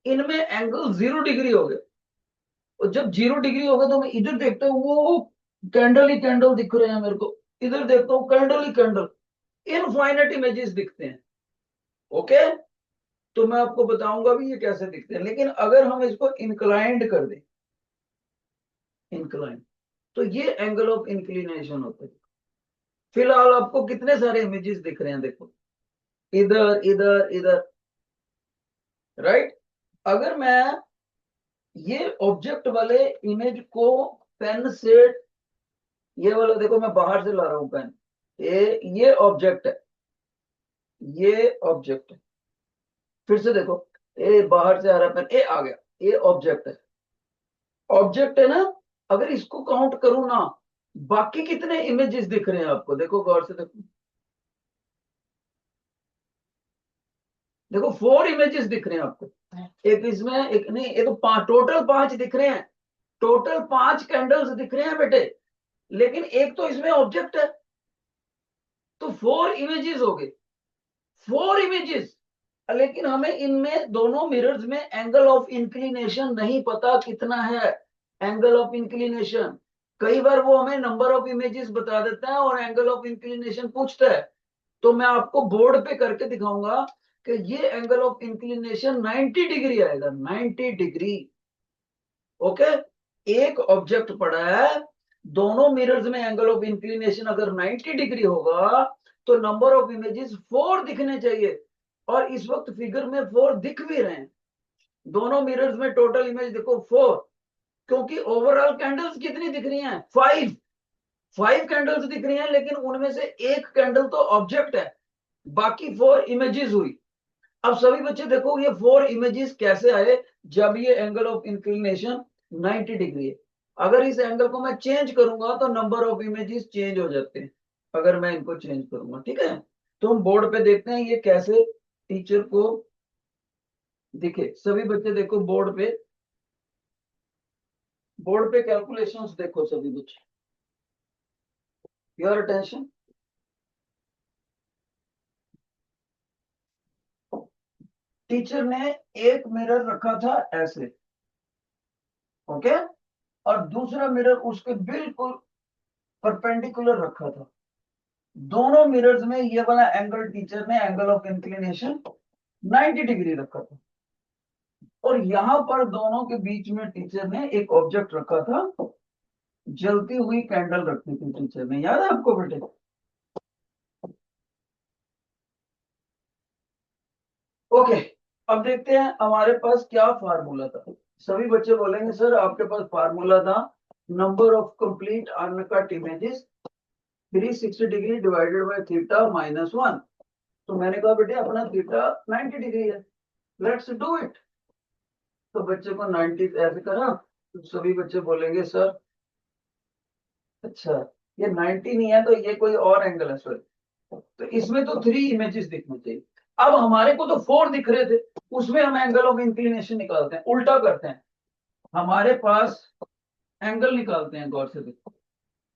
इनमें एंगल 0 डिग्री हो गया। और जब 0 डिग्री होगा तो मैं इधर देखता हूँ वो कैंडल ही कैंडल दिख रहे हैं मेरे को, इधर देखता हूँ कैंडल ही कैंडल, इनफाइनाइट इमेजेस दिखते हैं। ओके, तो मैं आपको बताऊंगा भी ये कैसे दिखते हैं। लेकिन अगर हम इसको इंक्लाइंड कर दें, इंक्लाइन, तो ये एंगल ऑफ इंक्लिनेशन होता है। फिलहाल आपको कितने सारे इमेजेस दिख रहे हैं, देखो, इधर इधर इधर, राइट। अगर मैं ये ऑब्जेक्ट वाले इमेज को पेन से, ये वाला देखो मैं बाहर से ला रहा हूं पेन, ये ऑब्जेक्ट है, ये ऑब्जेक्ट है। फिर से देखो, ए बाहर से आ रहा पेन, ए आ गया, ये ऑब्जेक्ट है, ऑब्जेक्ट है ना। अगर इसको काउंट करूं ना, बाकी कितने इमेजेस दिख रहे हैं आपको, देखो गौर से देखो, देखो 4 इमेजेस दिख रहे हैं आपको। एक इसमें, एक नहीं, ये तो 5, टोटल 5 दिख रहे हैं, टोटल 5 कैंडल्स दिख रहे हैं बेटे। लेकिन एक तो इसमें ऑब्जेक्ट है, तो 4 इमेजेस हो गए, 4 इमेजेस। लेकिन हमें इनमें दोनों मिरर्स में एंगल ऑफ इंक्लिनेशन नहीं पता कितना है, एंगल ऑफ इंक्लिनेशन। कई बार वो हमें नंबर ऑफ इमेजेस बता देता है और एंगल ऑफ इंक्लिनेशन पूछता है। तो मैं आपको बोर्ड पे करके दिखाऊंगा कि ये एंगल ऑफ इंक्लिनेशन 90 डिग्री आएगा, 90 डिग्री। ओके, एक ऑब्जेक्ट पड़ा है, दोनों मिरर्स में एंगल ऑफ इंक्लिनेशन अगर 90 डिग्री होगा तो नंबर ऑफ इमेजेस 4 दिखने चाहिए। और इस वक्त फिगर में 4 दिख भी रहे हैं, दोनों मिरर्स में टोटल इमेज देखो 4। क्योंकि ओवरऑल कैंडल्स कितनी दिख रही हैं, 5 कैंडल्स दिख रही हैं, लेकिन उनमें से एक कैंडल तो ऑब्जेक्ट है, बाकी 4 इमेजेस हुई। अब सभी बच्चे देखो, ये 4 इमेजेस कैसे आए, जब ये एंगल ऑफ इंक्लिनेशन 90 डिग्री है। अगर इस एंगल को मैं चेंज करूंगा तो नंबर ऑफ इमेजेस चेंज हो जाते हैं, अगर मैं इनको चेंज करूंगा, ठीक है। तो हम बोर्ड पे देखते हैं ये कैसे टीचर को दिखे। सभी बच्चे देखो बोर्ड पे, बोर्ड पे कैलकुलेशंस देखो सभी बच्चे, योर अटेंशन। टीचर ने एक मिरर रखा था ऐसे, ओके, और दूसरा मिरर उसके बिल्कुल परपेंडिकुलर रखा था। दोनों मिरर्स में ये वाला एंगल टीचर ने एंगल ऑफ इंक्लिनेशन 90 डिग्री रखा था। और यहां पर दोनों के बीच में टीचर ने एक ऑब्जेक्ट रखा था, जलती हुई कैंडल रखी थी टीचर ने, याद है आपको बेटे। ओके, अब देखते हैं हमारे पास क्या फार्मूला था। सभी बच्चे बोलेंगे सर आपके पास फार्मूला था number of complete uncut images 360 degree divided by theta -1। तो मैंने कहा बेटे अपना थीटा 90 डिग्री है, लेट्स डू इट। तो बच्चे को 90 ऐसे करा, तो सभी बच्चे बोलेंगे सर अच्छा ये 90 नहीं है तो ये कोई और एंगल है सर। तो इसमें तो 3 इमेजेस दिखने चाहिए। अब हमारे को तो 4 दिख रहे थे, उसमें हम एंगल ऑफ इंक्लिनेशन निकालते हैं, उल्टा करते हैं, हमारे पास एंगल निकालते हैं, गौर से देखो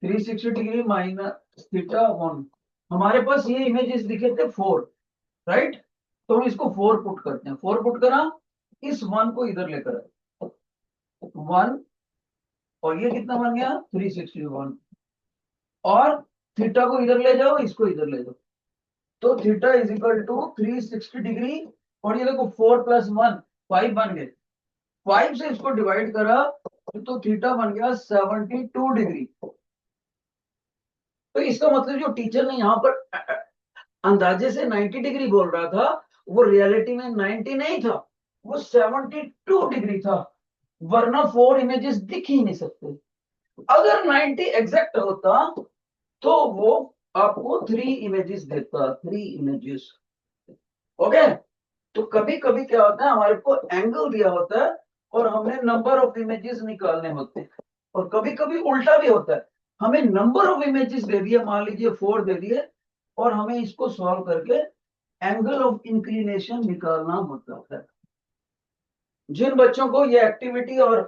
360 डिग्री माइनस थीटा 1। हमारे पास ये इमेजेस दिखे थे 4, राइट। तो हम इसको 4 पुट करते हैं, 4 पुट करा, इस 1 को इधर लेकर आए, 1, और ये कितना बन गया 361, और थीटा को इधर ले जाओ, इसको इधर ले जाओ, तो theta is equal to 360 degree. और ये देखो 4 + 1 5 बन गए, 5 से इसको डिवाइड करा तो थीटा बन गया 72 डिग्री। तो इसका मतलब जो टीचर ने यहाँ पर अंदाजे से 90 डिग्री बोल रहा था, वो रियलिटी में 90 नहीं था, वो 72 डिग्री था, वरना 4 इमेजेस दिख ही नहीं सकते। अगर 90 एग्जैक्ट होता तो वो आपको 3 इमेजेस देता, 3 इमेजेस। ओके, तो कभी कभी क्या होता है, हमारे को एंगल दिया होता है और हमने नंबर ऑफ इमेजेस निकालने होते हैं, और कभी कभी उल्टा भी होता है, हमें नंबर ऑफ इमेजेस दे दिए, मान लीजिए 4 दे दिए, और हमें इसको सॉल्व करके एंगल ऑफ इंक्लिनेशन निकालना होता है। जिन बच्चों को ये एक्टिविटी और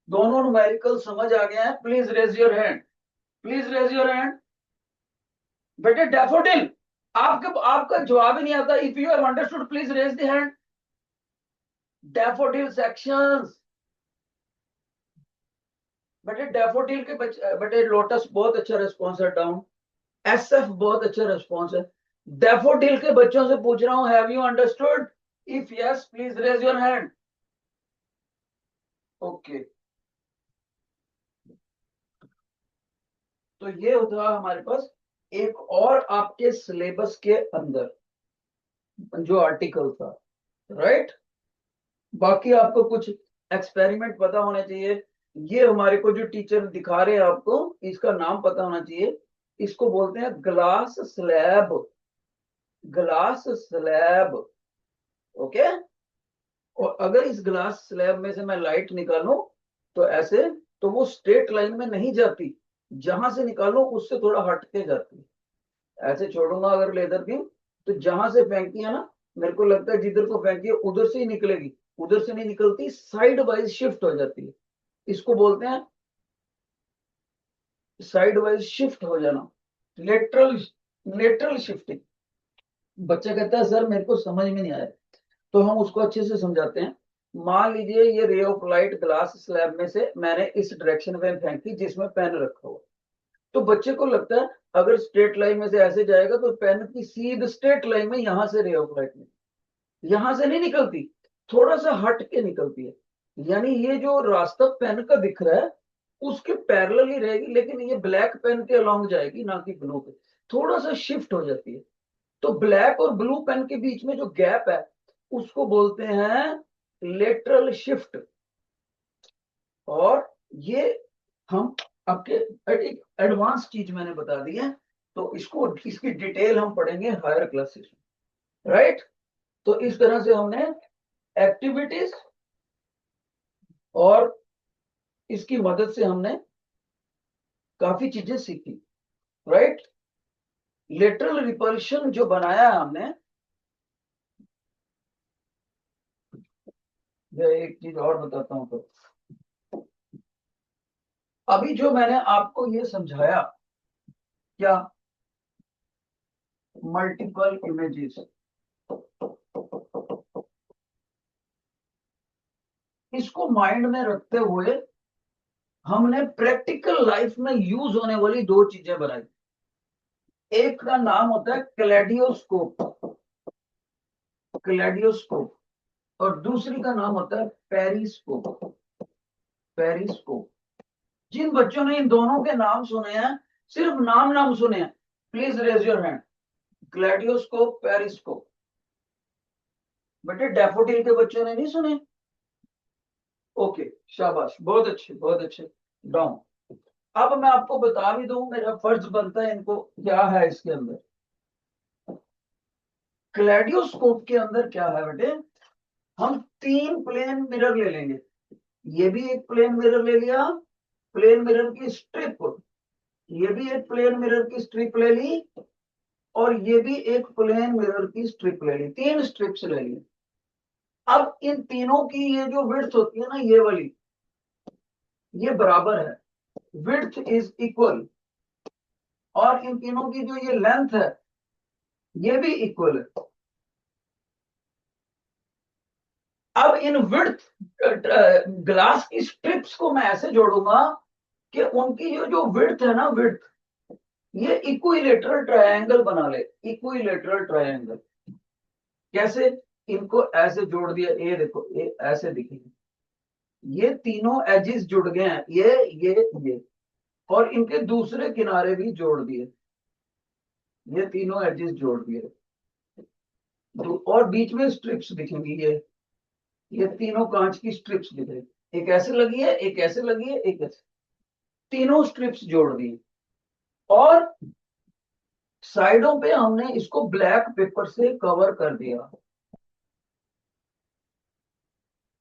दोनों न्यूमेरिकल समझ आ गया है, please raise your hand, please raise your hand. बेटे डैफोडिल, आपका आपका जवाब ही नहीं आता। If you have understood please raise the hand. Daffodil sections, बेटे डैफोडिल के बच्चे, बेटे लोटस बहुत अच्छा रिस्पॉन्स है, डाउन, एसएफ बहुत अच्छा रिस्पॉन्स है। डैफोडिल के बच्चों से पूछ रहा हूं, have you understood? If yes please raise your hand. Okay, तो ये होता है हमारे पास एक और आपके सिलेबस के अंदर जो आर्टिकल था, राइट। बाकी आपको कुछ एक्सपेरिमेंट पता होने चाहिए। ये हमारे को जो टीचर दिखा रहे हैं आपको, इसका नाम पता होना चाहिए। इसको बोलते हैं glass slab, glass slab. Okay, और अगर इस ग्लास स्लैब में से मैं लाइट निकालूं तो ऐसे, तो वो स्ट्रेट लाइन में नहीं जाती, जहां से निकालूं उससे थोड़ा हट के जाती है। ऐसे छोड़ूंगा अगर लेदर की, तो जहां से फेंकी है ना, मेरे को लगता है जिधर को फेंकी है उधर से ही निकलेगी, उधर से नहीं निकलती, साइड वाइज शिफ्ट हो जाती है। इसको बोलते हैं साइड वाइज शिफ्ट हो जाना, लेटरल, लेटरल शिफ्टिंग। बच्चा कहता है सर मेरे को समझ में नहीं आया, तो हम उसको अच्छे से समझाते हैं। मान लीजिए ये ray of light glass slab में से मैंने इस डायरेक्शन में फेंकी जिसमें पेन रखा हुआ, तो बच्चे को लगता है अगर स्ट्रेट लाइन में से ऐसे जाएगा तो पेन की सीध स्ट्रेट लाइन में यहां से रे ऑफ लाइट में, यहां से नहीं निकलती, थोड़ा सा हट के निकलती है। यानी ये जो रास्ता पेन का दिख रहा है उसके पैरेलल ही रहेगी, लेकिन ये ब्लैक पेन के अलोंग जाएगी ना कि ब्लू पे, थोड़ा सा शिफ्ट हो जाती है। तो ब्लैक और ब्लू पेन के बीच में जो गैप है उसको बोलते हैं लेटरल शिफ्ट। और ये हम आपके एक एडवांस चीज मैंने बता दी है, तो इसको इसकी डिटेल हम पढ़ेंगे हायर क्लासेस में, राइट। तो इस तरह से हमने एक्टिविटीज और इसकी मदद से हमने काफी चीजें सीखी, राइट। लेटरल रिपल्शन जो बनाया है हमने, मैं एक चीज और बताता हूं। तो अभी जो मैंने आपको ये समझाया, क्या मल्टीपल इमेजेस, इसको माइंड में रखते हुए हमने प्रैक्टिकल लाइफ में यूज होने वाली दो चीजें बनाई। एक का नाम होता है क्लैडियोस्कोप, क्लैडियोस्कोप, और दूसरी का नाम होता है पेरिस्कोप, पेरिस्कोप। जिन बच्चों ने इन दोनों के नाम सुने हैं, सिर्फ नाम नाम सुने हैं, please raise your hand. Kaleidoscope, periscope. बेटे डैफोडिल के बच्चों ने नहीं सुने? ओके, शाबाश, बहुत अच्छे, बहुत अच्छे, डाउन। अब मैं आपको बता भी दूं, मेरा फर्ज बनता है इनको, क्या है इसके अंदर। क्लैडियोस्कोप के अंदर क्या है बेटे, हम तीन प्लेन मिरर ले लेंगे। ये भी एक प्लेन मिरर ले लिया, प्लेन मिरर की स्ट्रिप, ये भी एक प्लेन मिरर की स्ट्रिप ले ली, और ये भी एक प्लेन मिरर की स्ट्रिप ले ली, तीन स्ट्रिप्स ले ली। अब इन तीनों की ये जो विड्थ होती है ना, ये वाली, ये बराबर है, विड्थ इज इक्वल। और इन तीनों की जो ये लेंथ है ये भी इक्वल है। अब इन विड्थ, ग्लास की स्ट्रिप्स को मैं ऐसे जोड़ूंगा कि उनकी जो विड्थ है ना, विड्थ, ये इक्विलेटरल ट्रायंगल बना ले, इक्विलेटरल ट्रायंगल। कैसे? इनको ऐसे जोड़ दिया, ये देखो ये ऐसे दिखेगी, ये तीनों एजेस जुड़ गए हैं, ये और इनके दूसरे किनारे भी जोड़ दिए, ये तीनों एजेस जोड़ दिए। और बीच में स्ट्रिप्स दिखेंगी, ये तीनों कांच की स्ट्रिप्स दिख रही, एक ऐसे लगी है, एक ऐसे लगी है, एक ऐसे, तीनों स्ट्रिप्स जोड़ दी। और साइडों पे हमने इसको ब्लैक पेपर से कवर कर दिया।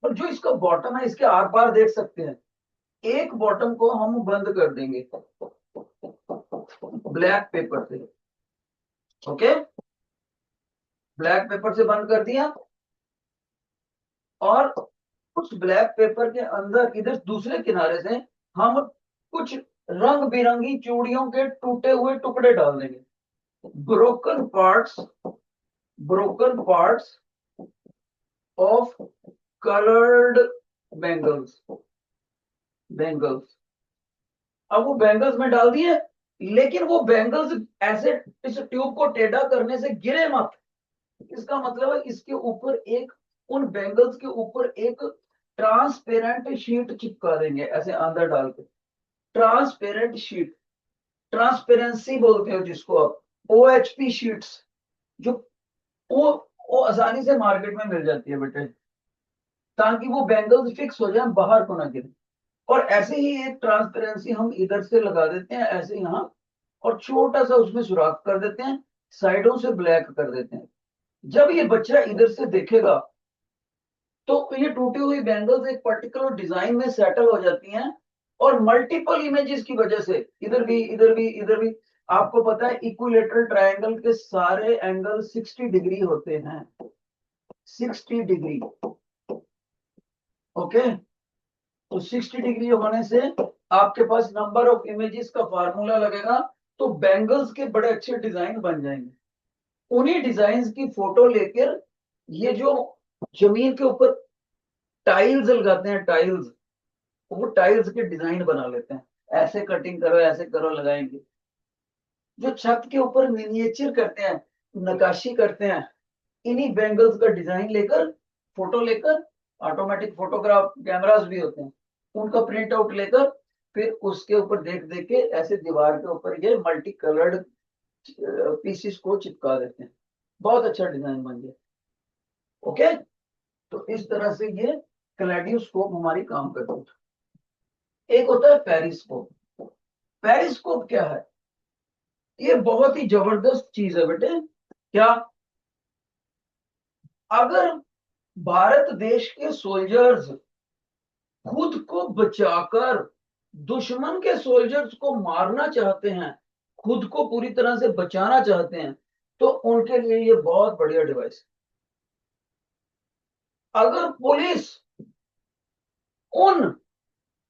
और जो इसका बॉटम है, इसके आर पार देख सकते हैं, एक बॉटम को हम बंद कर देंगे ब्लैक पेपर से। ओके, ब्लैक पेपर से बंद कर दिया, और उस ब्लैक पेपर के अंदर इधर दूसरे किनारे से हम कुछ रंग बिरंगी चूड़ियों के टूटे हुए टुकड़े डाल देंगे, broken parts, broken parts of coloured bangles, bangles. अब वो बैंगल्स में डाल दिए, लेकिन वो बैंगल्स ऐसे इस ट्यूब को टेढ़ा करने से गिरे मत, इसका मतलब है इसके ऊपर एक, उन बैंगल्स के ऊपर एक ट्रांसपेरेंट शीट चिपका देंगे ऐसे अंदर डाल के। ट्रांसपेरेंट शीट, ट्रांसपेरेंसी बोलते हो जिसको आप, OHP शीट्स, जो वो वो आसानी से मार्केट में मिल जाती है बेटे, ताकि वो बैंगल्स फिक्स हो जाए, बाहर को ना गिरे। और ऐसे ही एक ट्रांसपेरेंसी हम इधर से लगा देते हैं ऐसे यहाँ, और छोटा सा उसमें सुराख कर देते हैं, साइडों से ब्लैक कर देते हैं। जब ये बच्चा इधर से देखेगा तो ये टूटी हुई बैंगल्स एक पर्टिकुलर डिजाइन में सेटल हो जाती हैं, और मल्टीपल इमेजेस की वजह से, इधर भी इधर भी इधर भी, आपको पता है इक्विलेटरल ट्रायंगल के सारे एंगल 60 डिग्री होते हैं, 60 डिग्री। ओके, तो 60 डिग्री होने से आपके पास नंबर ऑफ इमेजेस का फार्मूला लगेगा, तो बैंगल्स के बड़े अच्छे डिजाइन बन जाएंगे। उन्हीं डिजाइन की फोटो लेकर ये जो जमीन के ऊपर टाइल्स लगाते हैं, टाइल्स, वो टाइल्स के डिजाइन बना लेते हैं, ऐसे कटिंग करो ऐसे करो लगाएंगे। जो छत के ऊपर मिनिएचर करते हैं, नकाशी करते हैं, इन्हीं बैंगल्स का डिजाइन लेकर, फोटो लेकर, ऑटोमेटिक फोटोग्राफ कैमरास भी होते हैं, उनका प्रिंट आउट लेकर, फिर उसके ऊपर देख देख के ऐसे दीवार के ऊपर ये मल्टी कलर्ड पीसीस को चिपका देते हैं। बहुत अच्छा डिजाइन बन गया। ओके, तो इस तरह से ये कलेडियोस्कोप हमारी काम करती है। एक होता है पेरिस्कोप। पेरिस्कोप क्या है? ये बहुत ही जबरदस्त चीज है बेटे। क्या? अगर भारत देश के सोल्जर्स खुद को बचाकर दुश्मन के सोल्जर्स को मारना चाहते हैं, खुद को पूरी तरह से बचाना चाहते हैं, तो उनके लिए ये बहुत बढ़िया डिवाइस है। अगर पुलिस उन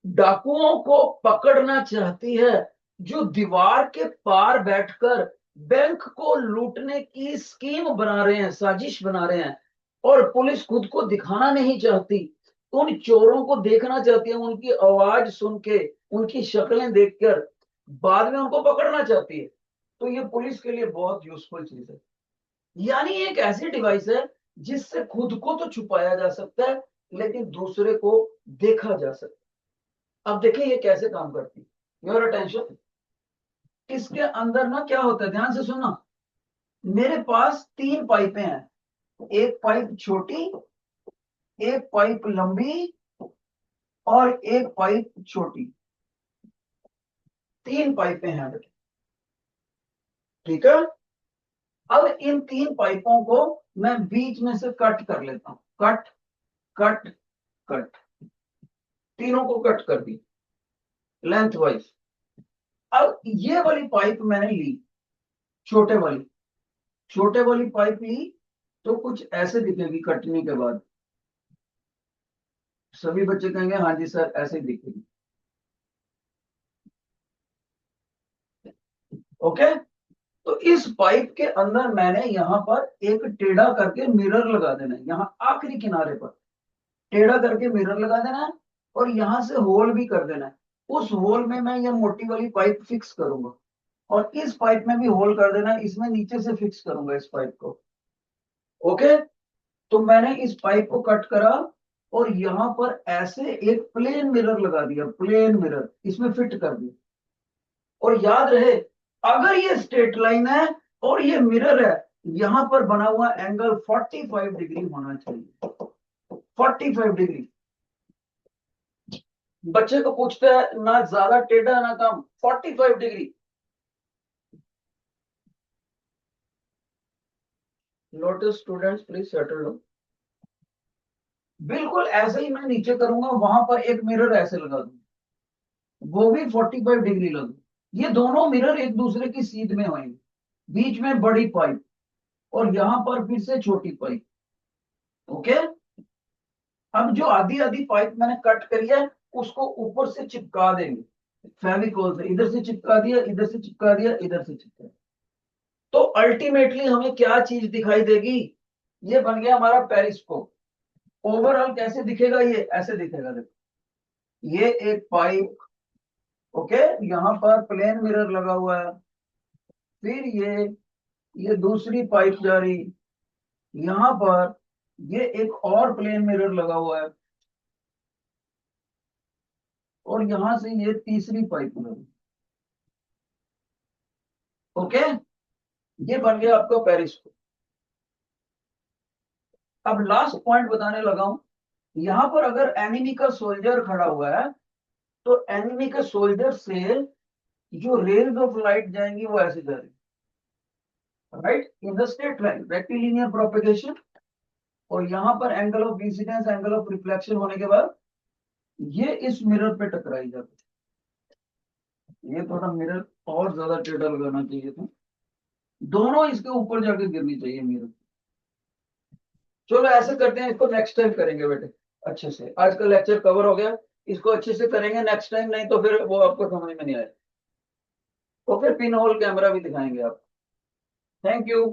डाकुओं को पकड़ना चाहती है जो दीवार के पार बैठकर बैंक को लूटने की स्कीम बना रहे हैं, साजिश बना रहे हैं, और पुलिस खुद को दिखाना नहीं चाहती, उन चोरों को देखना चाहती है, उनकी आवाज सुन के, उनकी शक्लें देखकर बाद में उनको पकड़ना चाहती है, तो ये पुलिस के लिए बहुत यूजफुल चीज है। यानी एक ऐसी डिवाइस है जिससे खुद को तो छुपाया जा सकता है, लेकिन दूसरे को देखा जा सकता है। अब देखिए ये कैसे काम करती है। योर अटेंशन, इसके अंदर ना क्या होता है, ध्यान से सुनना। मेरे पास तीन पाइपें हैं, एक पाइप छोटी, एक पाइप लंबी, और एक पाइप छोटी। तीन पाइपें हैं बेटे, ठीक है। अब इन तीन पाइपों को मैं बीच में से कट कर लेता हूं, कट कट कट, तीनों को कट कर दी लेंथ वाइज। अब ये वाली पाइप मैंने ली, छोटे वाली, छोटे वाली पाइप ली, तो कुछ ऐसे दिखेगी कटने के बाद। सभी बच्चे कहेंगे हाँ जी सर ऐसे ही दिखेगी। ओके, तो इस पाइप के अंदर मैंने यहां पर एक टेढ़ा करके मिरर लगा देना है, यहां आखिरी किनारे पर टेढ़ा करके मिरर लगा देना है, और यहां से होल भी कर देना है। उस होल में मैं ये मोटी वाली पाइप फिक्स करूंगा, और इस पाइप में भी होल कर देना है, इसमें नीचे से फिक्स करूंगा इस पाइप को। ओके, तो मैंने इस पाइप को कट करा, और यहां पर ऐसे एक प्लेन मिरर लगा दिया, प्लेन मिरर इसमें फिट कर दिया। और याद रहे, अगर ये स्ट्रेट लाइन है और ये मिरर है, यहां पर बना हुआ एंगल 45 डिग्री होना चाहिए, 45 डिग्री। बच्चे को पूछते हैं ना ज्यादा टेढ़ा ना कम, 45 degree. Notice students please settle down. बिल्कुल ऐसे ही मैं नीचे करूंगा, वहां पर एक मिरर ऐसे लगा दूंगा, वो भी 45 डिग्री लगू। ये दोनों मिरर एक दूसरे की सीध में होंगे, बीच में बड़ी पाइप, और यहां पर फिर से छोटी पाइप। ओके, अब जो आधी आधी पाइप मैंने कट करी है, उसको ऊपर से चिपका देंगे फेविकोल से, इधर से चिपका दिया, इधर से चिपका दिया, इधर से चिपका दिया। तो अल्टीमेटली हमें क्या चीज दिखाई देगी? ये बन गया हमारा पेरिस्कोप। ओवरऑल कैसे दिखेगा? ये ऐसे दिखेगा, देखो ये एक पाइप, ओके, यहाँ पर प्लेन मिरर लगा हुआ है, फिर ये दूसरी पाइप जा रही, यहां पर ये एक और प्लेन मिरर लगा हुआ है और यहां से ये तीसरी पाइप लगी। ओके, ये बन गया आपका पेरिस्कोप। अब लास्ट पॉइंट बताने लगा हूं। यहां पर अगर एनिमी का सोल्जर खड़ा हुआ है तो एनिमी के सोल्जर से जो रेज ऑफ लाइट जाएंगी वो ऐसे जाएगी, right, in the straight line, rectilinear propagation. और यहां पर angle of incidence, angle of reflection होने के बाद ये इस मिरर पे टकराई जाती है। ये थोड़ा मिरर और ज्यादा टेढ़ा लगाना चाहिए था, दोनों इसके ऊपर जाके गिरनी चाहिए मिरर। चलो ऐसे करते हैं, इसको नेक्स्ट टाइम करेंगे बेटे अच्छे से। आज का लेक्चर कवर हो गया, इसको अच्छे से करेंगे नेक्स्ट टाइम, नहीं तो फिर वो आपको समझ में नहीं आएगा। तो फिर पिन होल कैमरा भी दिखाएंगे आप। Thank you.